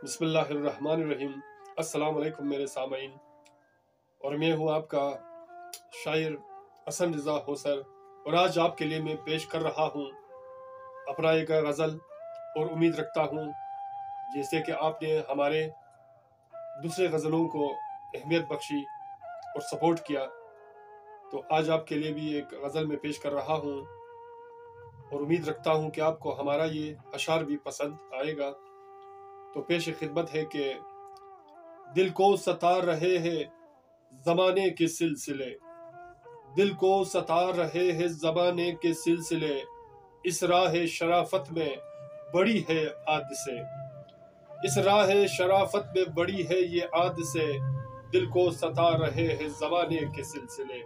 بسم اللہ الرحمن الرحیم۔ السلام علیکم میرے سامعین، اور میں ہوں آپ کا شاعر حسن رضا ہوسر، اور آج آپ کے لیے میں پیش کر رہا ہوں اپنا ایک غزل، اور امید رکھتا ہوں جیسے کہ آپ نے ہمارے دوسرے غزلوں کو اہمیت بخشی اور سپورٹ کیا، تو آج آپ کے لیے بھی ایک غزل میں پیش کر رہا ہوں، اور امید رکھتا ہوں کہ آپ کو ہمارا یہ اشعار بھی پسند آئے گا۔ تو پیش خدمت ہے کہ دل کو ستا رہے ہیں زمانے کے سلسلے، دل کو ستا رہے ہیں زمانے کے سلسلے، اس راہ شرافت میں بڑی ہے عاد سے، اس راہ شرافت میں بڑی ہے یہ عاد سے، دل کو ستا رہے ہیں زمانے کے سلسلے۔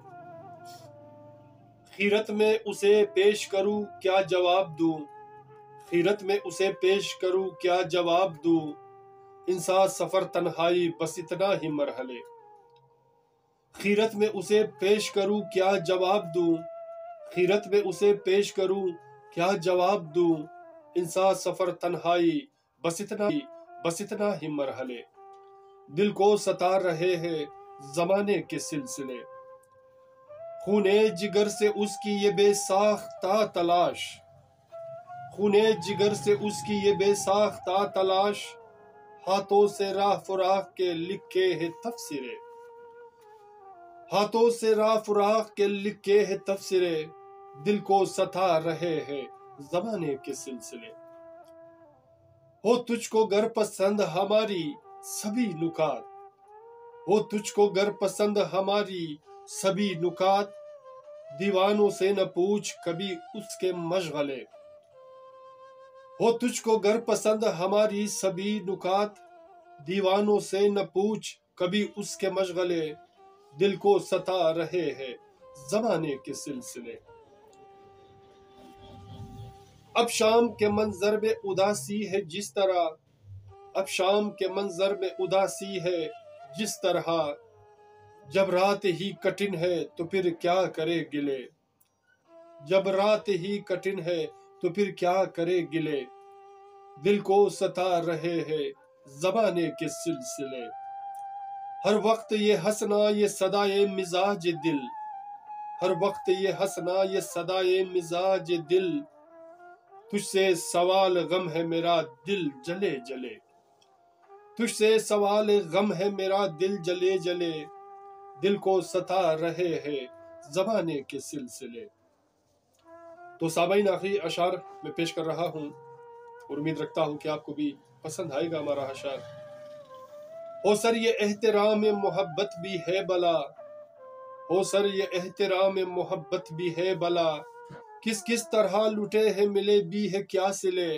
خیرت میں اسے پیش کروں کیا جواب دوں، خیرت میں اسے پیش کروں کیا جواب دوں، انسان سفر تنہائی بس اتنا ہی مرحلے، خیرت میں اسے پیش کروں کیا جواب دوں، خیرت میں اسے پیش کروں کیا جواب دوں، انسان سفر تنہائی بس اتنا ہی مرحلے، دل کو ستا رہے ہیں زمانے کے سلسلے، خونے جگر سے اس کی یہ بے ساختہ تلاش، خونے جگر سے اس کی یہ بے ساختہ تلاش، ہاتھوں سے راہ فراق کے لکھے ہیں تفسیرے، ہاتھوں سے راہ فراق کے لکھے ہیں تفسیرے، دل کو ستا رہے ہیں زمانے کے سلسلے۔ ہو تجھ کو گر پسند ہماری سبھی نکات، ہو تجھ کو گر پسند ہماری سبھی نکات، دیوانوں سے نہ پوچھ کبھی اس کے مشغلے، ہو تجھ کو گر پسند ہماری سبھی نکات، دیوانوں سے نہ پوچھ کبھی اس کے مشغلے، دل کو ستا رہے ہیں زمانے کے سلسلے۔ اب شام کے منظر میں اداسی ہے جس طرح، اب شام کے منظر میں اداسی ہے جس طرح، جب رات ہی کٹن ہے تو پھر کیا کرے گلے، جب رات ہی کٹن ہے تو پھر کیا کرے گلے، دل کو ستا رہے ہیں زمانے کے سلسلے۔ ہر وقت یہ ہنسنا یہ صدائے مزاج دل، ہر وقت یہ ہنسنا یہ صدائے مزاج دل، تجھ سے سوال غم ہے میرا دل جلے جلے، تجھ سے سوال غم ہے میرا دل جلے جلے، دل کو ستا رہے ہیں زمانے کے سلسلے۔ تو سامعین، آخری اشعار میں پیش کر رہا ہوں، اور امید رکھتا ہوں کہ آپ کو بھی پسند آئے گا ہمارا اشعار۔ ہو سر یہ احترام محبت بھی ہے بلا، ہو سر یہ احترام محبت بھی ہے بلا، کس کس طرح لٹے ہیں ملے بھی ہے کیا صلے،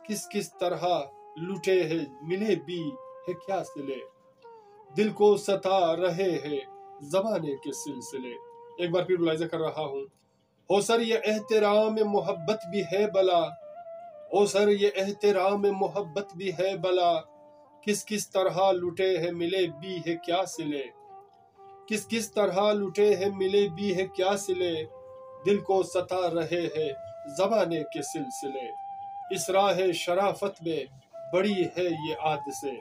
کس کس طرح لٹے ہیں ملے بھی ہے کیا صلے، دل کو ستا رہے ہیں زمانے کے سلسلے۔ ایک بار پھر ملاحظہ کر رہا ہوں، ہو سر یہ احترام محبت بھی ہے بلا، ہو سر یہ احترام محبت بھی ہے بلا، کس کس طرح لٹے ہیں ملے بھی ہے کیا صلے، کس کس طرح لٹے ہیں ملے بھی ہے کیا صلے، دل کو ستا رہے ہیں زمانے کے سلسلے، اس راہ شرافت میں بڑی ہے یہ عاد سے،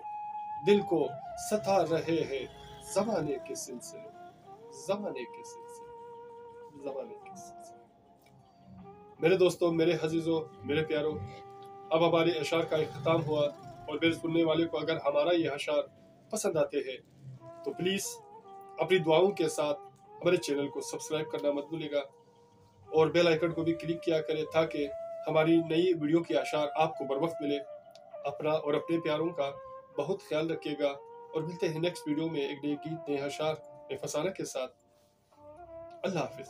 دل کو ستا رہے ہیں زمانے کے سلسلے، زمانے کے سلسلے، زمانے کے سلسلے۔ میرے دوستوں، میرے عزیزوں، میرے پیاروں، اب ہمارے اشعار کا اختتام ہوا، اور میرے سننے والے کو اگر ہمارا یہ اشعار پسند آتے ہیں تو پلیز اپنی دعاؤں کے ساتھ ہمارے چینل کو سبسکرائب کرنا مت بھولیے گا، اور بیل آئیکن کو بھی کلک کیا کریں تاکہ ہماری نئی ویڈیو کی اشعار آپ کو بر وقت ملے۔ اپنا اور اپنے پیاروں کا بہت خیال رکھیے گا، اور ملتے ہیں نیکسٹ ویڈیو میں ایک نئے گیت، نئے اشعار، نئے فسانہ کے ساتھ۔ اللہ حافظ۔